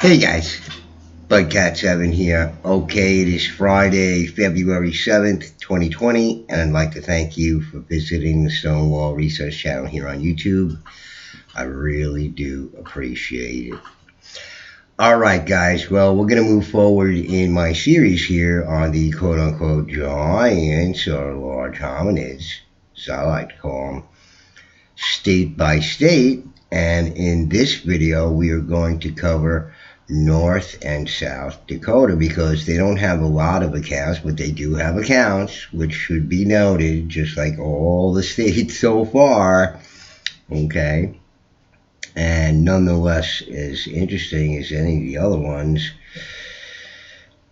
Hey guys, Budcat7 here. Okay, it is Friday, February 7th, 2020, and I'd like to thank you for visiting the Stonewall Research channel here on YouTube. I really do appreciate it. Alright, guys, well, we're going to move forward in my series here on the quote unquote giants or large hominids, as I like to call them, state by state. And in this video, we are going to cover North and South Dakota because they don't have a lot of accounts, but they do have accounts, which should be noted, just like all the states so far. Okay. And nonetheless, as interesting as any of the other ones.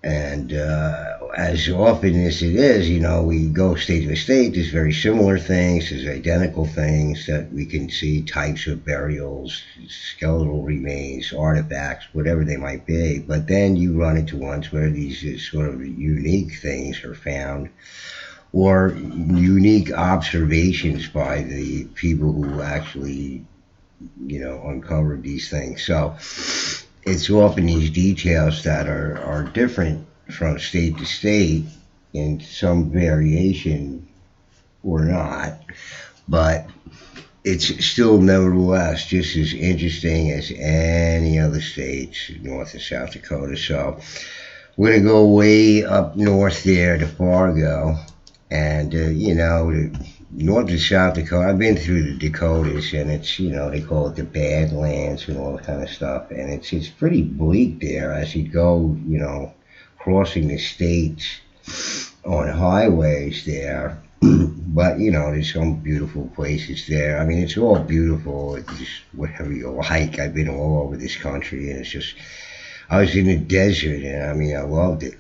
And as often as it is, we go state to state, there's very similar things, there's identical things that we can see, types of burials, skeletal remains, artifacts, whatever they might be. But then you run into ones where these sort of unique things are found, or unique observations by the people who actually, uncovered these things. So it's often these details that are different from state to state in some variation or not, but it's still nevertheless just as interesting as any other states, North and South Dakota. So we're going to go way up north there to Fargo, and North and South Dakota. I've been through the Dakotas, and it's they call it the Badlands and all that kind of stuff, and it's pretty bleak there as you go, crossing the states on highways there. But there's some beautiful places there. I mean, it's all beautiful. It's just whatever you like. I've been all over this country, and it's just I was in the desert, and I mean, I loved it.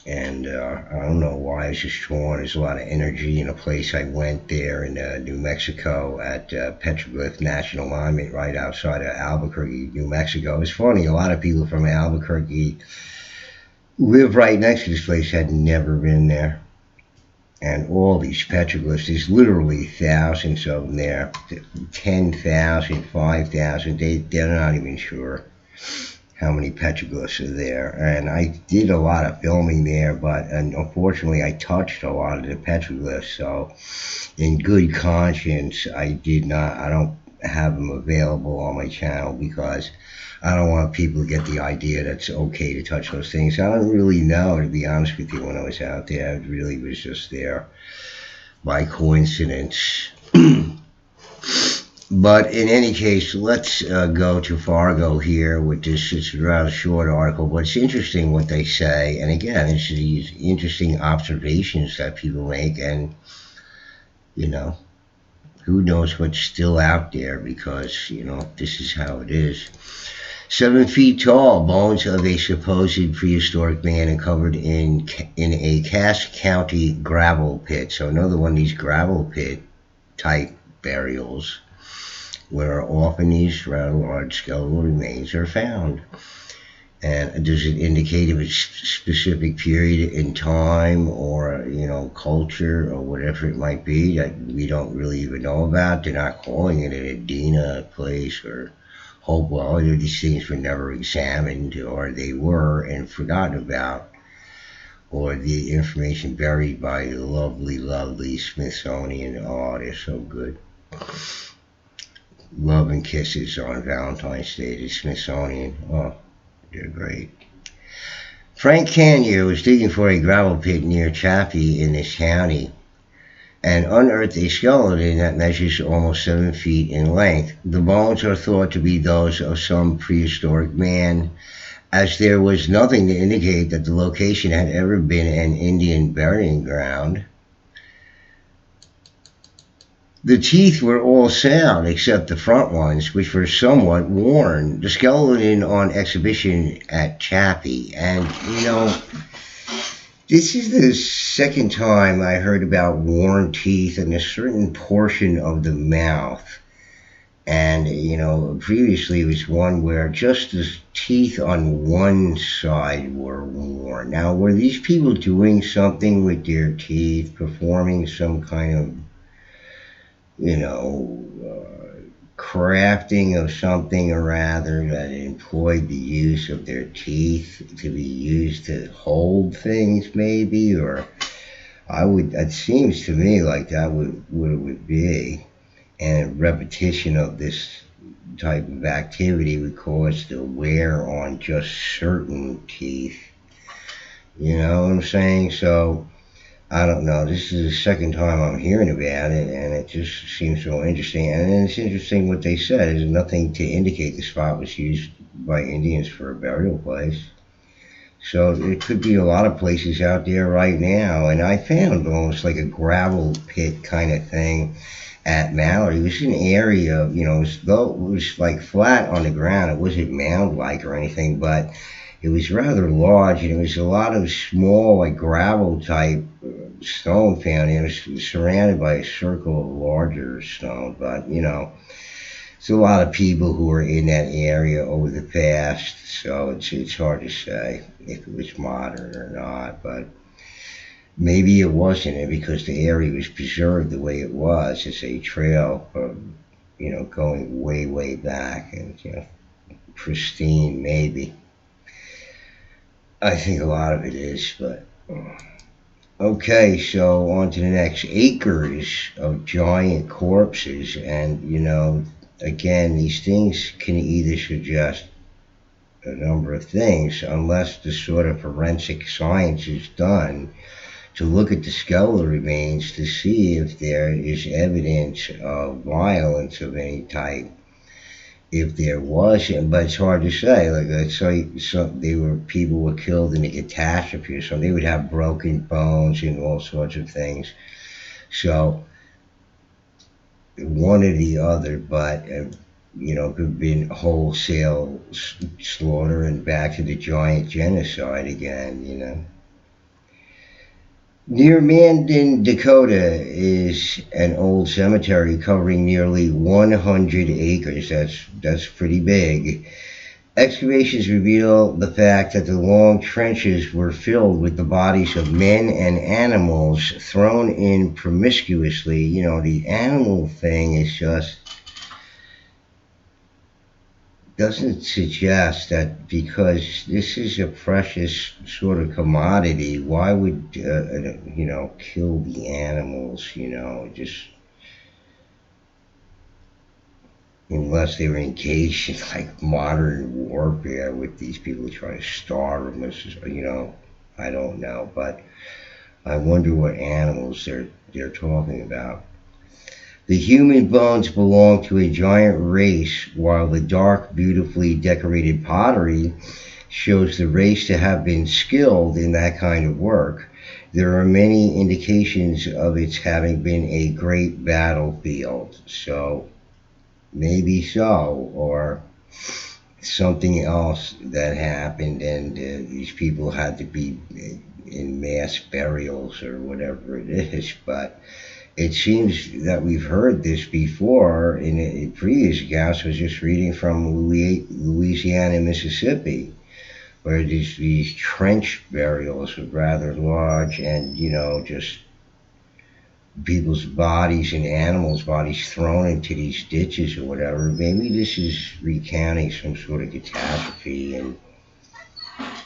And I don't know why, I was just drawn. There's a lot of energy in a place I went there in New Mexico at Petroglyph National Monument right outside of Albuquerque, New Mexico. It's funny, a lot of people from Albuquerque live right next to this place, had never been there. And all these petroglyphs, there's literally thousands of them there, 10,000, 5,000, they're not even sure how many petroglyphs are there. And I did a lot of filming there, but unfortunately I touched a lot of the petroglyphs, so in good conscience I don't have them available on my channel because I don't want people to get the idea that it's okay to touch those things. I don't really know, to be honest with you. When I was out there, I really was just there by coincidence. But in any case, let's go to Fargo here with this. It's a rather short article, but it's interesting what they say. And again, it's these interesting observations that people make, and who knows what's still out there, because this is how it is. 7 feet tall, bones of a supposed prehistoric man uncovered in a Cass County gravel pit. So another one of these gravel pit type burials, where often these rather large skeletal remains are found. And does it indicate if it's a specific period in time, or culture, or whatever it might be that we don't really even know about? They're not calling it an Adena place or Hopewell. These things were never examined, or they were and forgotten about, or the information buried by the lovely, lovely Smithsonian. Oh, they're so good. Love and kisses on Valentine's Day to Smithsonian. Oh, they're great. Frank Canier was digging for a gravel pit near Chaffee in this county and unearthed a skeleton that measures almost 7 feet in length. The bones are thought to be those of some prehistoric man, as there was nothing to indicate that the location had ever been an Indian burying ground. The teeth were all sound except the front ones, which were somewhat worn. The skeleton on exhibition at Chaffee, and this is the second time I heard about worn teeth in a certain portion of the mouth. And, previously it was one where just the teeth on one side were worn. Now, were these people doing something with their teeth, performing some kind of, crafting of something or rather that employed the use of their teeth to be used to hold things, maybe, or I would. It seems to me like that would what it would be, and repetition of this type of activity would cause the wear on just certain teeth. You know what I'm saying? So I don't know. This is the second time I'm hearing about it, and it just seems so interesting. And it's interesting what they said. There's nothing to indicate the spot was used by Indians for a burial place. So it could be a lot of places out there right now. And I found almost like a gravel pit kind of thing at Mallory. It was an area, though it was like flat on the ground. It wasn't mound-like or anything, but it was rather large, and it was a lot of small, like gravel type stone found. It was surrounded by a circle of larger stone, but it's a lot of people who are in that area over the past, so it's hard to say if it was modern or not, but maybe it wasn't, and because the area was preserved the way it was, it's a trail from, going way, way back, and, pristine, maybe. I think a lot of it is, but okay, so on to the next. Acres of giant corpses, and again, these things can either suggest a number of things, unless the sort of forensic science is done to look at the skeletal remains to see if there is evidence of violence of any type. If there wasn't, but it's hard to say. Like, let's say they were people were killed in a catastrophe or something, they would have broken bones and all sorts of things. So one or the other, but could have been wholesale slaughter and back to the giant genocide again. Near Mandan, Dakota is an old cemetery covering nearly 100 acres. That's pretty big. Excavations reveal the fact that the long trenches were filled with the bodies of men and animals thrown in promiscuously. The animal thing is just doesn't suggest that because this is a precious sort of commodity, why would kill the animals? Just unless they were engaged in like modern warfare with these people trying to starve them. I don't know, but I wonder what animals they're talking about. The human bones belong to a giant race, while the dark, beautifully decorated pottery shows the race to have been skilled in that kind of work. There are many indications of its having been a great battlefield, so maybe so, or something else that happened, and these people had to be in mass burials or whatever it is, but it seems that we've heard this before in previous accounts. I was just reading from Louisiana and Mississippi, where these trench burials were rather large, and just people's bodies and animals' bodies thrown into these ditches or whatever. Maybe this is recounting some sort of catastrophe and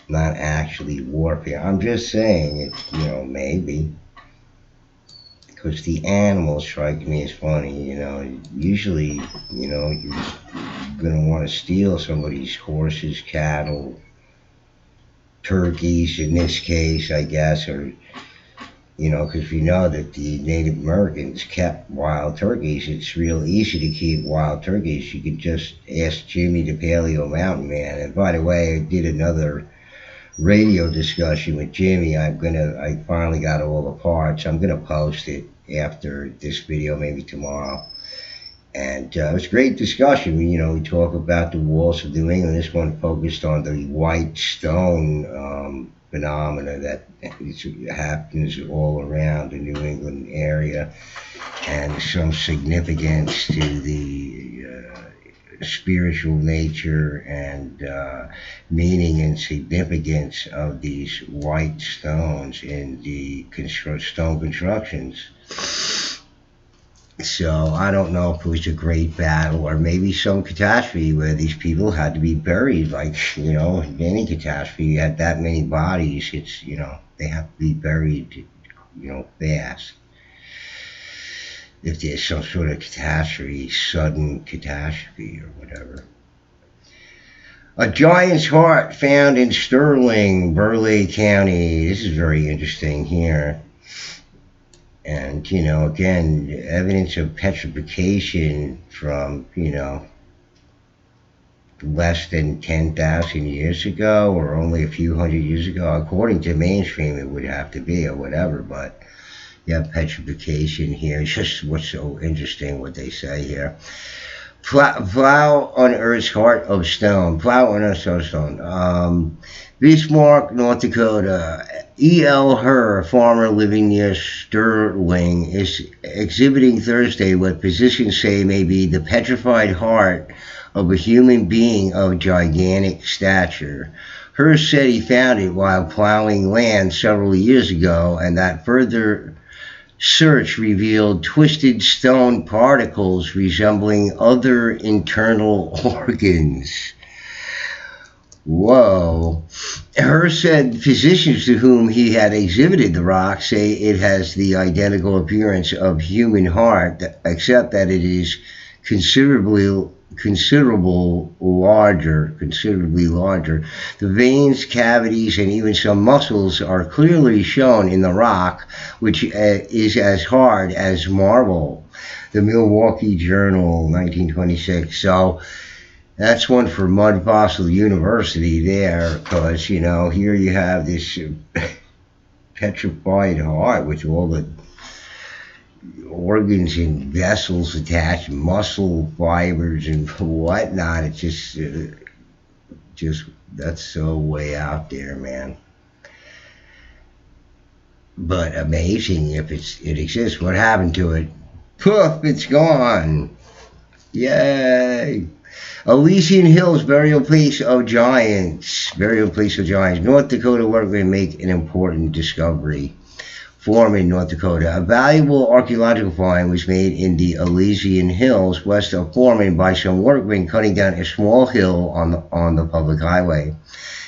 not actually warfare. I'm just saying it, maybe. Because the animals strike me as funny. Usually, you're going to want to steal somebody's horses, cattle, turkeys in this case, I guess, or, because we know that the Native Americans kept wild turkeys. It's real easy to keep wild turkeys. You can just ask Jimmy the Paleo Mountain Man. And by the way, I did another radio discussion with Jimmy. I finally got all the parts. I'm gonna post it after this video, maybe tomorrow. And it was a great discussion. We talk about the walls of New England. This one focused on the white stone phenomena that happens all around the New England area, and some significance to the spiritual nature and meaning and significance of these white stones in the stone constructions. So I don't know if it was a great battle or maybe some catastrophe where these people had to be buried. Like, any catastrophe, you had that many bodies, they have to be buried, fast. If there's some sort of catastrophe, sudden catastrophe or whatever. A giant's heart found in Sterling, Burleigh County. This is very interesting here. And, again, evidence of petrification from, less than 10,000 years ago or only a few hundred years ago. According to mainstream, it would have to be or whatever, but yeah, petrification here. It's just what's so interesting what they say here. Plow on Earth's heart of stone. Plow on Earth's heart of stone. Bismarck, North Dakota. E.L. Herr, a farmer living near Sterling, is exhibiting Thursday what physicians say may be the petrified heart of a human being of gigantic stature. Herr said he found it while plowing land several years ago, and that further search revealed twisted stone particles resembling other internal organs. Whoa. Herr said physicians to whom he had exhibited the rock say it has the identical appearance of human heart, except that it is considerably larger. The veins, cavities, and even some muscles are clearly shown in the rock, which is as hard as marble. The Milwaukee Journal, 1926. So that's one for Mud Fossil University there, because, here you have this petrified heart with all the organs and vessels attached, muscle fibers and whatnot. It's just that's so way out there, man. But amazing if it exists. What happened to it? Poof! It's gone. Yay! Elysian Hills, burial place of giants. North Dakota workmen make an important discovery. Foreman, North Dakota. A valuable archaeological find was made in the Elysian Hills west of Foreman by some workmen cutting down a small hill on the public highway.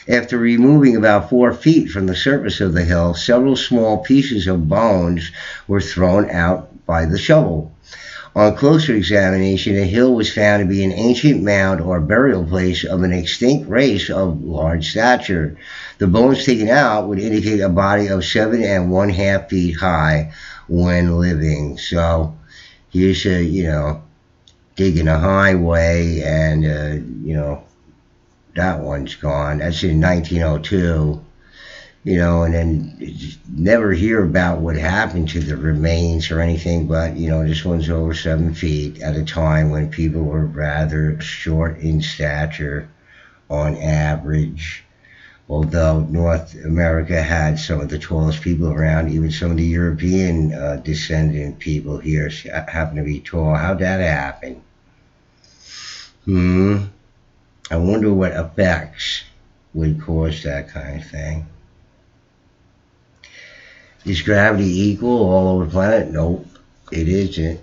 After removing about 4 feet from the surface of the hill, several small pieces of bones were thrown out by the shovel. On closer examination, the hill was found to be an ancient mound or burial place of an extinct race of large stature. The bones taken out would indicate a body of 7 1/2 feet high when living. So here's digging a highway, and that one's gone. That's in 1902. And then never hear about what happened to the remains or anything, but, this one's over 7 feet at a time when people were rather short in stature on average. Although North America had some of the tallest people around, even some of the European descendant people here happen to be tall. How'd that happen? I wonder what effects would cause that kind of thing. Is gravity equal all over the planet? Nope, it isn't.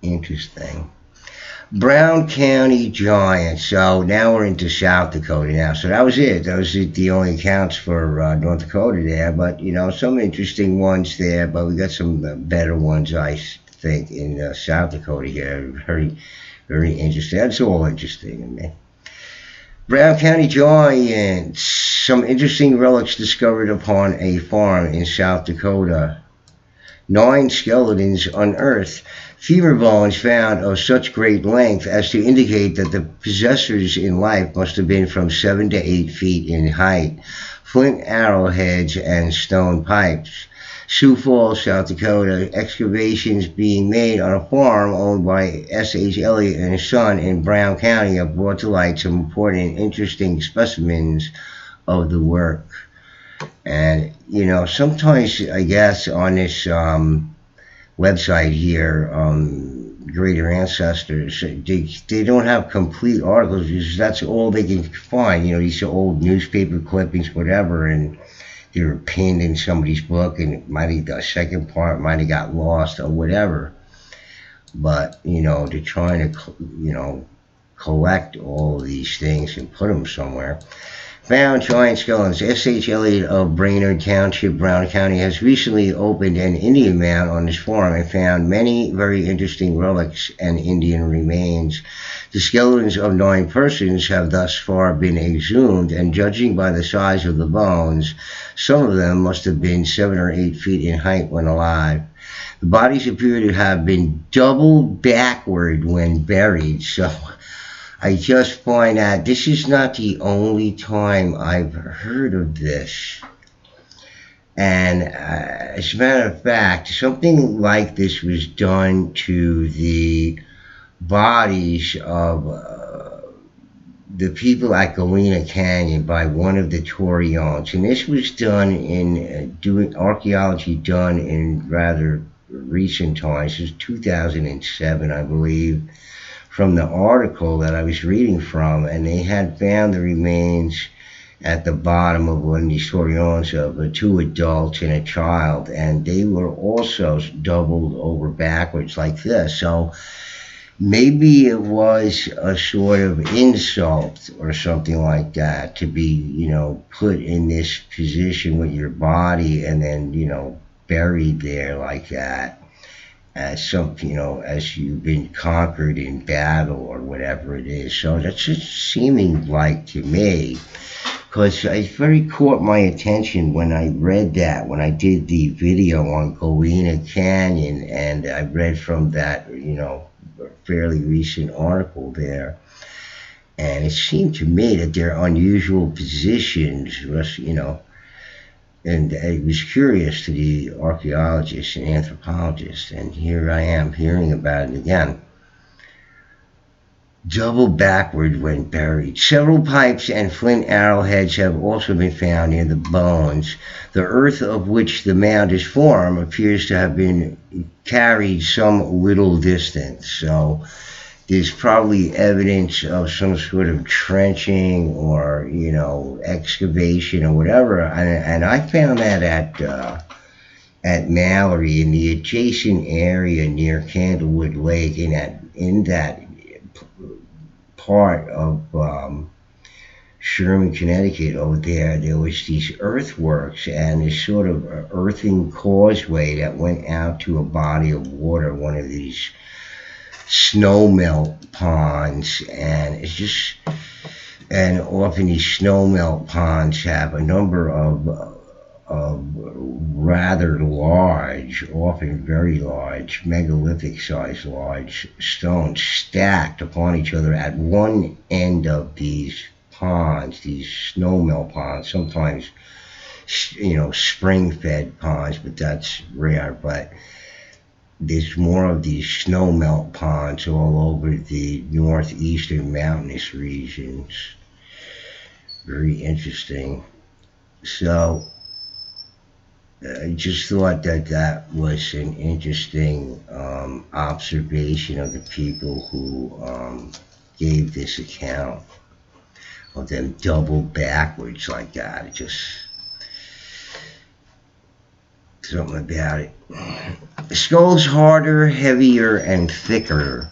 Interesting. Brown County Giants. So now we're into South Dakota now. So that was it. Those are the only accounts for North Dakota there. But, some interesting ones there. But we got some better ones, I think, in South Dakota here. Very, very interesting. That's all interesting to me. Brown County Giants. Some interesting relics discovered upon a farm in South Dakota. 9 skeletons unearthed. Femur bones found of such great length as to indicate that the possessors in life must have been from 7 to 8 feet in height. Flint arrowheads and stone pipes. Sioux Falls, South Dakota. Excavations being made on a farm owned by S.H. Elliott and his son in Brown County have brought to light some important and interesting specimens of the work. And, sometimes, I guess, on this website here, Greater Ancestors, they don't have complete articles because that's all they can find. These are old newspaper clippings, whatever, and they were pinned in somebody's book, and it might have the second part might have got lost or whatever. But they're trying to collect all of these things and put them somewhere. Found giant skeletons. S.H. Elliott of Brainerd Township, Brown County, has recently opened an Indian mound on his farm and found many very interesting relics and Indian remains. The skeletons of 9 persons have thus far been exhumed, and judging by the size of the bones, some of them must have been 7 or 8 feet in height when alive. The bodies appear to have been doubled backward when buried, so I just find out this is not the only time I've heard of this. And as a matter of fact, something like this was done to the bodies of the people at Galena Canyon by one of the Torians. And this was done in doing archaeology done in rather recent times. It was 2007, I believe, from the article that I was reading from, and they had found the remains at the bottom of one of these Torians of 2 adults and a child, and they were also doubled over backwards like this. So maybe it was a sort of insult or something like that to be, put in this position with your body and then, buried there like that. As as you've been conquered in battle or whatever it is. So that's just seeming like to me, because it very caught my attention when I read that, when I did the video on Galena Canyon, and I read from that, fairly recent article there. And it seemed to me that their unusual positions was, and I was curious to the archaeologists and anthropologists, and here I am hearing about it again. Double backward when buried. Several pipes and flint arrowheads have also been found near the bones. The earth of which the mound is formed appears to have been carried some little distance. So there's probably evidence of some sort of trenching or, excavation or whatever. And I found that at Mallory, in the adjacent area near Candlewood Lake, in that part of Sherman, Connecticut over there was these earthworks and this sort of earthen causeway that went out to a body of water, one of these snowmelt ponds, and often these snowmelt ponds have a number of rather large, often very large, megalithic-sized large stones stacked upon each other at one end of these ponds, these snowmelt ponds. Sometimes, spring-fed ponds, but that's rare. But there's more of these snowmelt ponds all over the northeastern mountainous regions. Very interesting. So I just thought that was an interesting observation of the people who gave this account of them double backwards like that. It just something about it. Skulls harder, heavier, and thicker.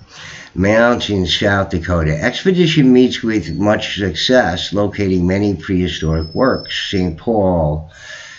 Mounds in South Dakota. Expedition meets with much success locating many prehistoric works. St. Paul,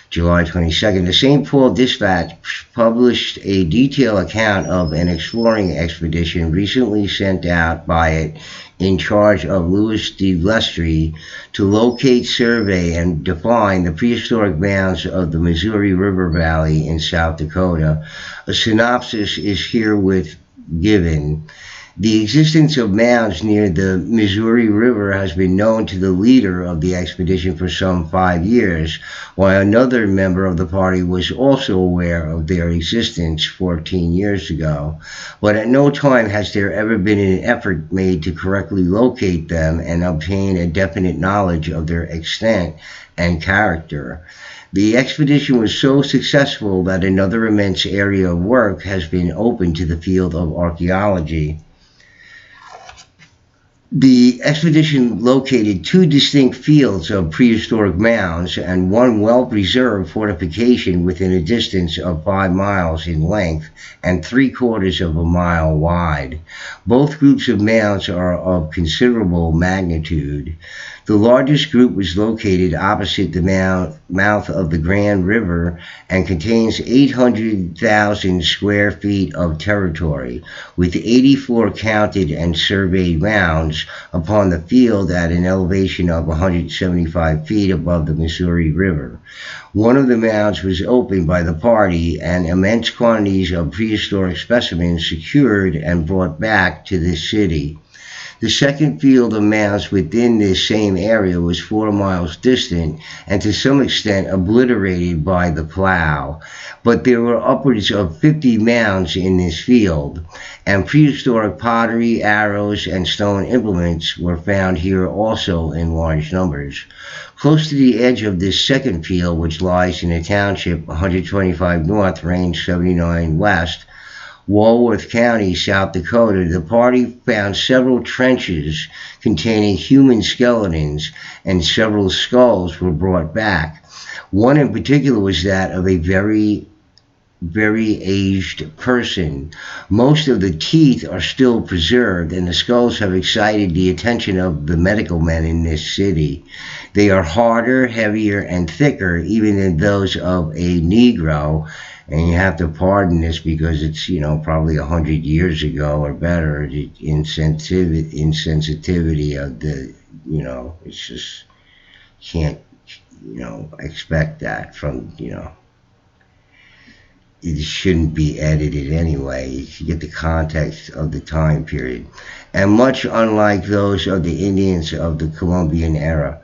July 22nd. The St. Paul Dispatch published a detailed account of an exploring expedition recently sent out by it in charge of Louis de Lestrie to locate, survey, and define the prehistoric mounds of the Missouri River Valley in South Dakota. A synopsis is herewith given. The existence of mounds near the Missouri River has been known to the leader of the expedition for some 5 years, while another member of the party was also aware of their existence 14 years ago. But at no time has there ever been an effort made to correctly locate them and obtain a definite knowledge of their extent and character. The expedition was so successful that another immense area of work has been opened to the field of archaeology. The expedition located two distinct fields of prehistoric mounds and one well-preserved fortification within a distance of 5 miles in length and three-quarters of a mile wide. Both groups of mounds are of considerable magnitude. The largest group was located opposite the mouth of the Grand River and contains 800,000 square feet of territory, with 84 counted and surveyed mounds upon the field at an elevation of 175 feet above the Missouri River. One of the mounds was opened by the party and immense quantities of prehistoric specimens secured and brought back to the city. The second field of mounds within this same area was 4 miles distant and to some extent obliterated by the plow, but there were upwards of 50 mounds in this field, and prehistoric pottery, arrows, and stone implements were found here also in large numbers. Close to the edge of this second field, which lies in the township 125 north, range 79 west, Walworth County, South Dakota, the party found several trenches containing human skeletons, and several skulls were brought back. One in particular was that of a very aged person. Most of the teeth are still preserved, and the skulls have excited the attention of the medical men in this city. They are harder, heavier, and thicker even than those of a Negro. And you have to pardon this because it's, probably 100 years ago or better. The insensitivity of the, it's just can't, expect that from, it shouldn't be edited anyway. You get the context of the time period. And much unlike those of the Indians of the Columbian era.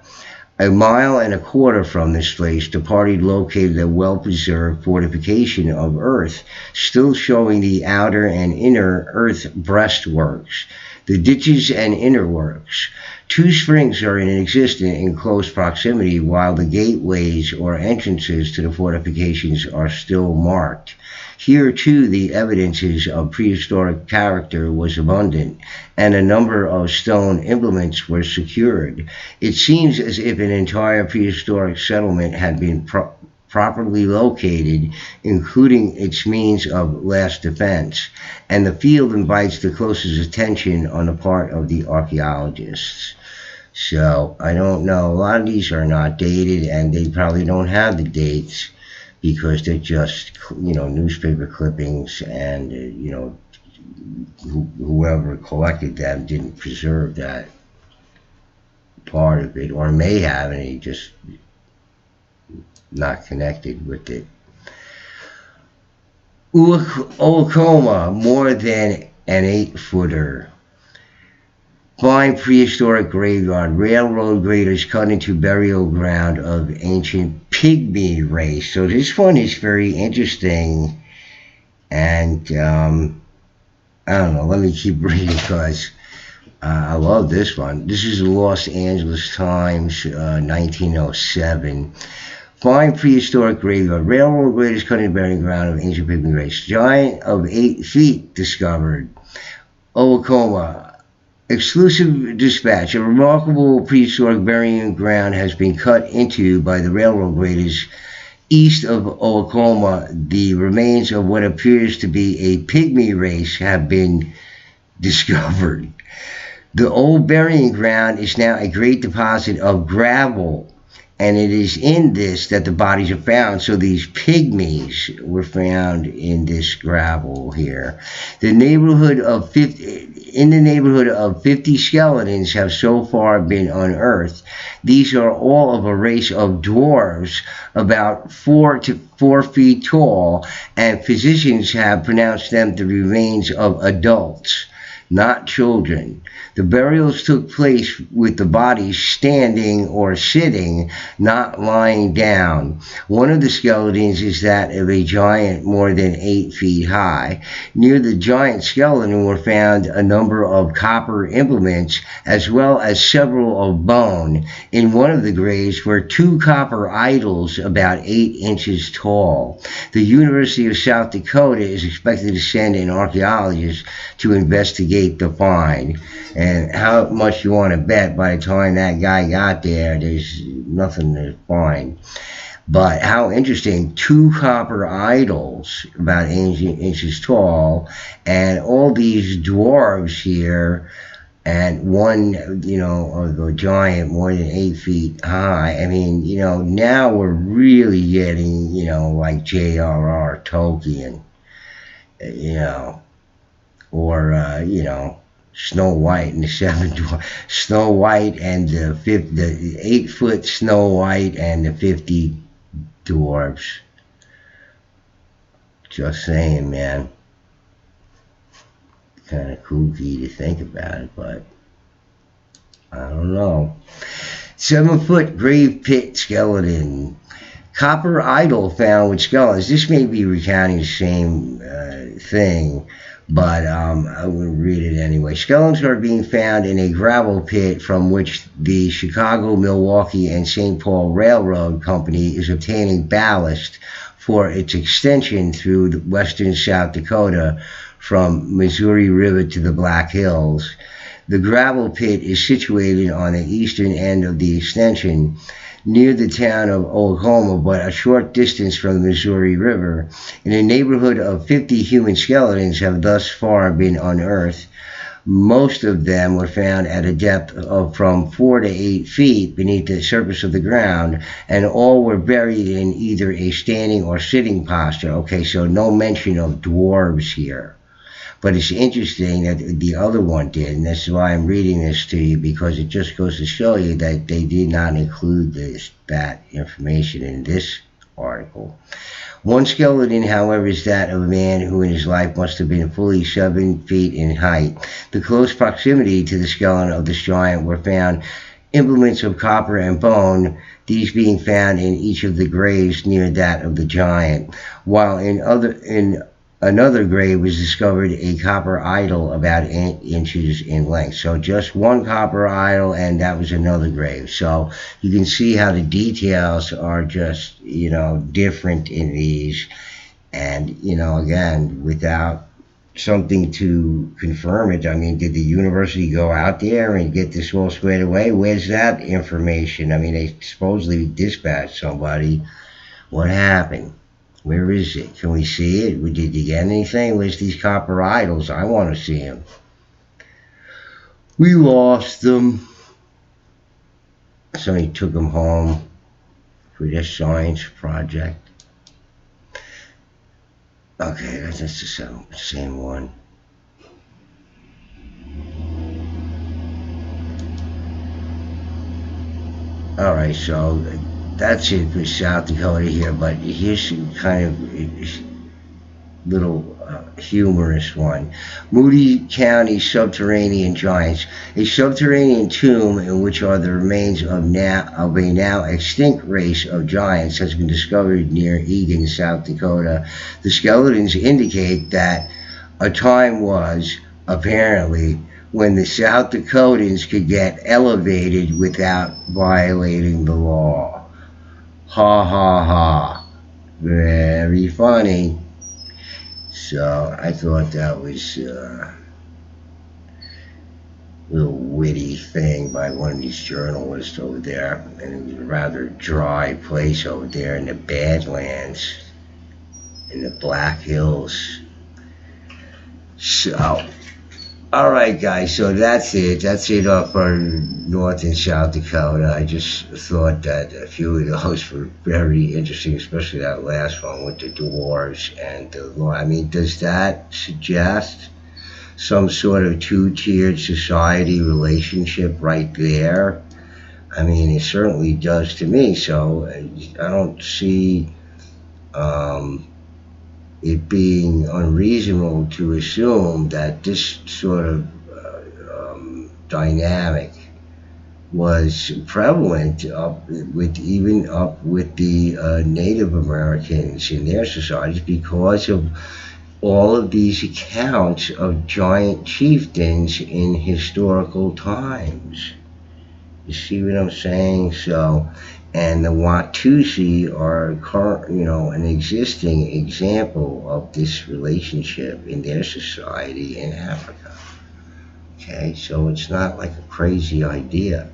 1.25 miles from this place, the party located a well-preserved fortification of earth, still showing the outer and inner earth breastworks, the ditches and inner works. Two springs are in existence in close proximity, while the gateways or entrances to the fortifications are still marked. Here, too, the evidences of prehistoric character was abundant, and a number of stone implements were secured. It seems as if an entire prehistoric settlement had been properly located, including its means of last defense, and the field invites the closest attention on the part of the archaeologists. So, I don't know. A lot of these are not dated, and they probably don't have the dates because they're just, newspaper clippings, and, whoever collected them didn't preserve that part of it, or may have, and he just not connected with it. Oklahoma, more than an 8-footer. Fine prehistoric graveyard. Railroad graders cut into burial ground of ancient pygmy race. So this one is very interesting. And I don't know. Let me keep reading because I love this one. This is the Los Angeles Times, 1907. Fine prehistoric graveyard. Railroad graders cut into burial ground of ancient pygmy race. Giant of 8 feet discovered. Oklahoma. Exclusive dispatch. A remarkable prehistoric burying ground has been cut into by the railroad graders east of Oklahoma. The remains of what appears to be a pygmy race have been discovered. The old burying ground is now a great deposit of gravel, and it is in this that the bodies are found. So these pygmies were found in this gravel here. In the neighborhood of 50 skeletons have so far been unearthed. These are all of a race of dwarves, about 4 to 4 feet tall, and physicians have pronounced them the remains of adults, not children. The burials took place with the bodies standing or sitting, not lying down. One of the skeletons is that of a giant more than 8 feet high. Near the giant skeleton were found a number of copper implements as well as several of bone. In one of the graves were 2 copper idols about 8 inches tall. The University of South Dakota is expected to send an archaeologist to investigate appreciate the find. And how much you want to bet by the time that guy got there, there's nothing to find. But how interesting, two copper idols about 8 inches tall, and all these dwarves here, and one, of a giant more than 8 feet high. I mean, now we're really getting, like J.R.R. Tolkien, you know, or, Snow White and the Seven Dwarfs, Snow White and the 8 foot Snow White and the 50 dwarfs. Just saying, man. Kind of kooky to think about it, but I don't know. 7 foot grave pit skeleton. Copper idol found with skeletons. This may be recounting the same thing, but I will read it anyway. Skeletons are being found in a gravel pit from which the Chicago, Milwaukee, and St. Paul Railroad Company is obtaining ballast for its extension through western South Dakota from Missouri River to the Black Hills. The gravel pit is situated on the eastern end of the extension, near the town of Oklahoma, but a short distance from the Missouri River. In a neighborhood of 50 human skeletons have thus far been unearthed. Most of them were found at a depth of from 4 to 8 feet beneath the surface of the ground, and all were buried in either a standing or sitting posture. Okay, so no mention of dwarves here. But it's interesting that the other one did, and that's why I'm reading this to you, because it just goes to show you that they did not include that information in this article. One skeleton, however, is that of a man who in his life must have been fully 7 feet in height. The close proximity to the skeleton of this giant were found implements of copper and bone, these being found in each of the graves near that of the giant, while in another grave was discovered a copper idol about 8 inches in length. So just one copper idol, and that was another grave. So you can see how the details are just, different in these. And, again, without something to confirm it, I mean, did the university go out there and get this all squared away? Where's that information? I mean, they supposedly dispatched somebody. What happened? Where is it? Can we see it? Did you get anything? Where's these copper idols? I want to see them. We lost them. Somebody took them home for their science project. Okay, that's the same one. Alright, so that's it for South Dakota here, but here's some kind of little humorous one. Moody County subterranean giants. A subterranean tomb in which are the remains of a now extinct race of giants has been discovered near Egan, South Dakota. The skeletons indicate that a time was, apparently, when the South Dakotans could get elevated without violating the law. Ha ha ha. Very funny. So I thought that was a little witty thing by one of these journalists over there. And it was a rather dry place over there in the Badlands, in the Black Hills. So, alright guys, so that's it. That's it for North and South Dakota. I just thought that a few of those were very interesting, especially that last one with the dwarves and the law. I mean, does that suggest some sort of two-tiered society relationship right there? I mean, it certainly does to me, so I don't see it being unreasonable to assume that this sort of dynamic was prevalent up with the Native Americans in their societies, because of all of these accounts of giant chieftains in historical times. You see what I'm saying? So, and the Watusi are an existing example of this relationship in their society in Africa. Okay, so it's not like a crazy idea.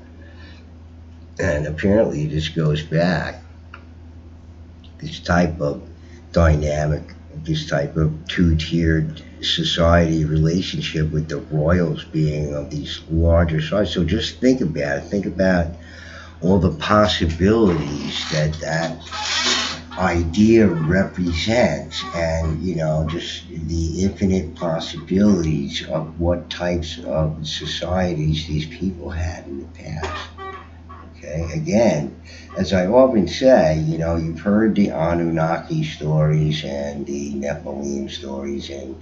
And apparently this goes back, this type of dynamic, this type of two-tiered society relationship with the royals being of these larger size. So just think about it. Think about all the possibilities that that idea represents, and just the infinite possibilities of what types of societies these people had in the past. Okay, again, as I often say, you've heard the Anunnaki stories and the Nephilim stories and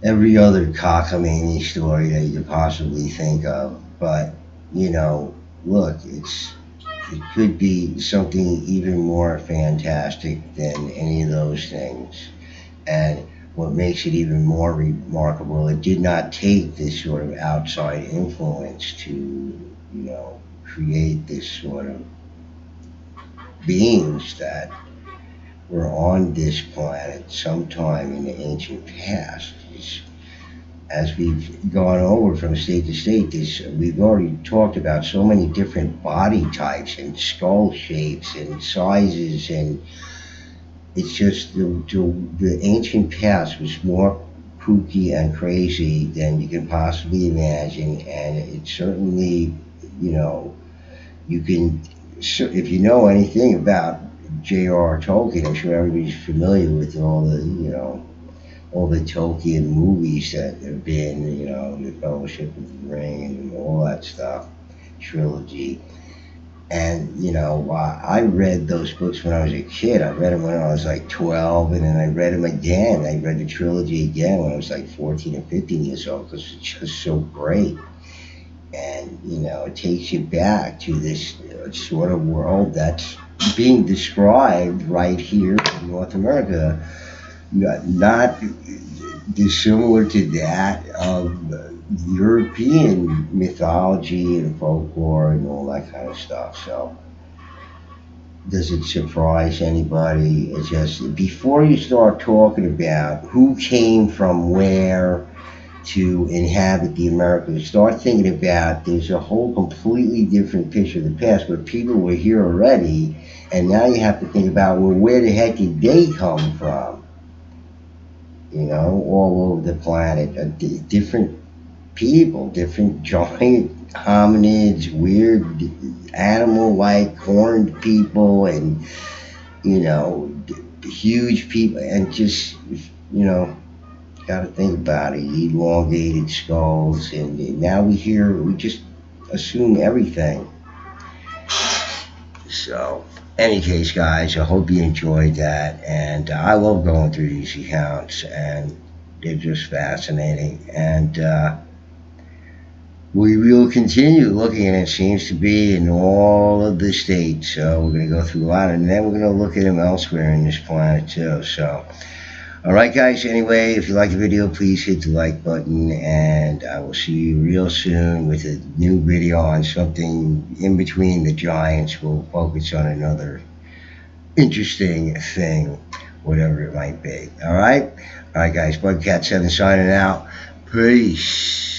every other cockamamie story that you could possibly think of, but look, it could be something even more fantastic than any of those things. And what makes it even more remarkable, it did not take this sort of outside influence to, create this sort of beings that were on this planet sometime in the ancient past. As we've gone over from state to state, we've already talked about so many different body types and skull shapes and sizes, and it's just the ancient past was more kooky and crazy than you can possibly imagine, and it certainly, you know, you can, if you know anything about J.R.R. Tolkien, I'm sure everybody's familiar with all the Tolkien movies that have been, the Fellowship of the Ring and all that stuff, trilogy. And, I read those books when I was a kid. I read them when I was like 12, and then I read them again. I read the trilogy again when I was like 14 or 15 years old because it's just so great. And, it takes you back to this sort of world that's being described right here in North America, not dissimilar to that of European mythology and folklore and all that kind of stuff. So, does it surprise anybody? It's just before you start talking about who came from where to inhabit the Americas, start thinking about there's a whole completely different picture of the past where people were here already, and now you have to think about, well, where the heck did they come from? All over the planet, different people, different giant hominids, weird animal-like horned people, and huge people, and just got to think about it. Elongated skulls, and now we just assume everything. So, any case, guys, I hope you enjoyed that, and I love going through these accounts, and they're just fascinating, and we will continue looking, and it seems to be in all of the states. So we're going to go through a lot, and then we're going to look at them elsewhere in this planet too. So, all right, guys. Anyway, if you like the video, please hit the like button, and I will see you real soon with a new video on something in between the giants. We'll focus on another interesting thing, whatever it might be. All right, guys. Bugcat7 signing out. Peace.